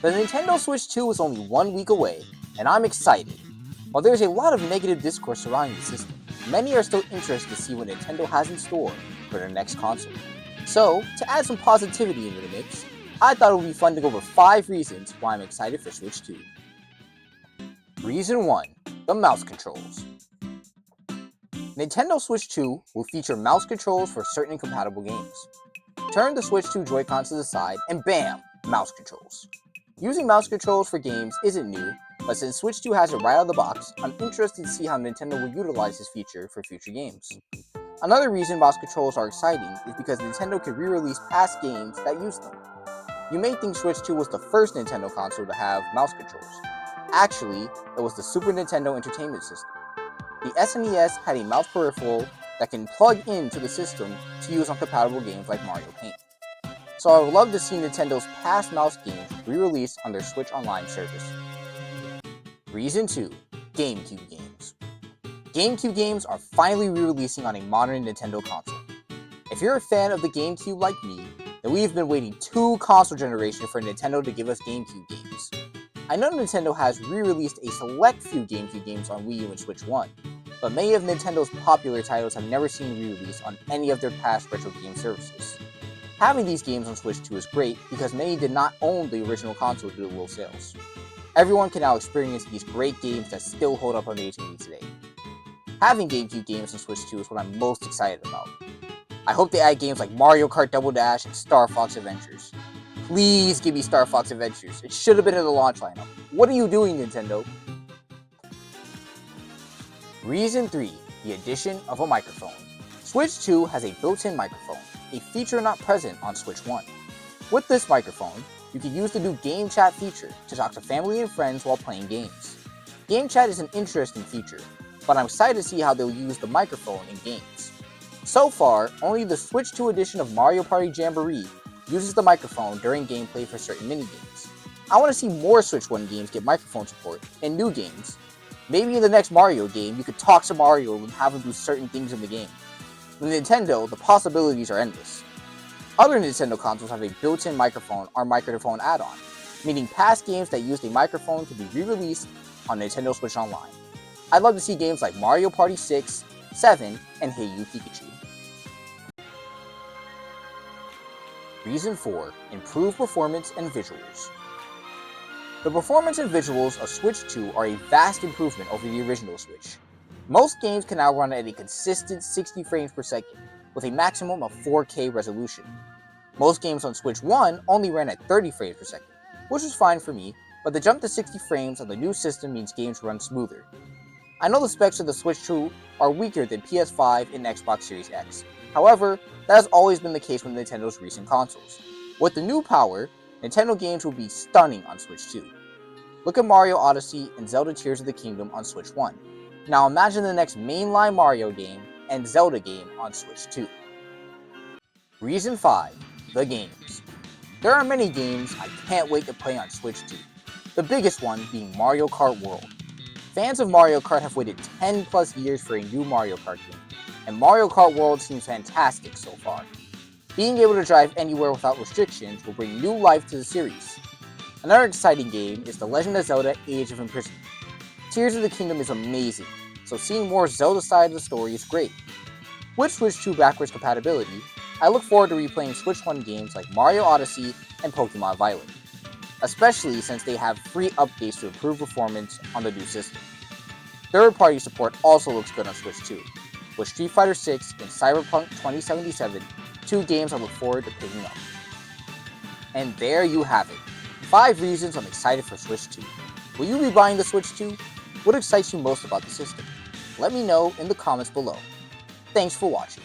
The Nintendo Switch 2 is only 1 week away, and I'm excited. While there is a lot of negative discourse surrounding the system, many are still interested to see what Nintendo has in store for their next console. So, to add some positivity into the mix, I thought it would be fun to go over 5 reasons why I'm excited for Switch 2. Reason 1. The mouse controls. Nintendo Switch 2 will feature mouse controls for certain compatible games. Turn the Switch 2 Joy-Cons to the side and bam! Mouse controls. Using mouse controls for games isn't new, but since Switch 2 has it right out of the box, I'm interested to see how Nintendo will utilize this feature for future games. Another reason mouse controls are exciting is because Nintendo can re-release past games that use them. You may think Switch 2 was the first Nintendo console to have mouse controls. Actually, it was the Super Nintendo Entertainment System. The SNES had a mouse peripheral that can plug into the system to use on compatible games like Mario Paint. So I would love to see Nintendo's past mouse games re-released on their Switch Online service. Reason 2. GameCube games. GameCube games are finally re-releasing on a modern Nintendo console. If you're a fan of the GameCube like me, then we've been waiting 2 console generations for Nintendo to give us GameCube games. I know Nintendo has re-released a select few GameCube games on Wii U and Switch 1, but many of Nintendo's popular titles have never seen re-release on any of their past retro game services. Having these games on Switch 2 is great because many did not own the original console due to low sales. Everyone can now experience these great games that still hold up amazingly today. Having GameCube games on Switch 2 is what I'm most excited about. I hope they add games like Mario Kart Double Dash and Star Fox Adventures. Please give me Star Fox Adventures. It should have been in the launch lineup. What are you doing, Nintendo? Reason 3. The addition of a microphone. Switch 2 has a built-in microphone, a feature not present on Switch 1. With this microphone, you can use the new Game Chat feature to talk to family and friends while playing games. Game Chat is an interesting feature, but I'm excited to see how they'll use the microphone in games. So far, only the Switch 2 edition of Mario Party Jamboree uses the microphone during gameplay for certain minigames. I want to see more Switch 1 games get microphone support in new games. Maybe in the next Mario game, you could talk to Mario and have him do certain things in the game. With Nintendo, the possibilities are endless. Other Nintendo consoles have a built-in microphone or microphone add-on, meaning past games that used a microphone can be re-released on Nintendo Switch Online. I'd love to see games like Mario Party 6, 7, and Hey You Pikachu. Reason 4. Improved performance and visuals. The performance and visuals of Switch 2 are a vast improvement over the original Switch. Most games can now run at a consistent 60 frames per second, with a maximum of 4K resolution. Most games on Switch 1 only ran at 30 frames per second, which was fine for me, but the jump to 60 frames on the new system means games run smoother. I know the specs of the Switch 2 are weaker than PS5 and Xbox Series X. However, that has always been the case with Nintendo's recent consoles. With the new power, Nintendo games will be stunning on Switch 2. Look at Mario Odyssey and Zelda Tears of the Kingdom on Switch 1. Now imagine the next mainline Mario game and Zelda game on Switch 2. Reason 5. The games. There are many games I can't wait to play on Switch 2. The biggest one being Mario Kart World. Fans of Mario Kart have waited 10 plus years for a new Mario Kart game, and Mario Kart World seems fantastic so far. Being able to drive anywhere without restrictions will bring new life to the series. Another exciting game is The Legend of Zelda Age of Imprisonment. Tears of the Kingdom is amazing, so seeing more Zelda side of the story is great. With Switch 2 backwards compatibility, I look forward to replaying Switch 1 games like Mario Odyssey and Pokemon Violet, especially since they have free updates to improve performance on the new system. Third-party support also looks good on Switch 2, with Street Fighter 6 and Cyberpunk 2077, 2 games I look forward to picking up. And there you have it, 5 reasons I'm excited for Switch 2. Will you be buying the Switch 2? What excites you most about the system? Let me know in the comments below. Thanks for watching.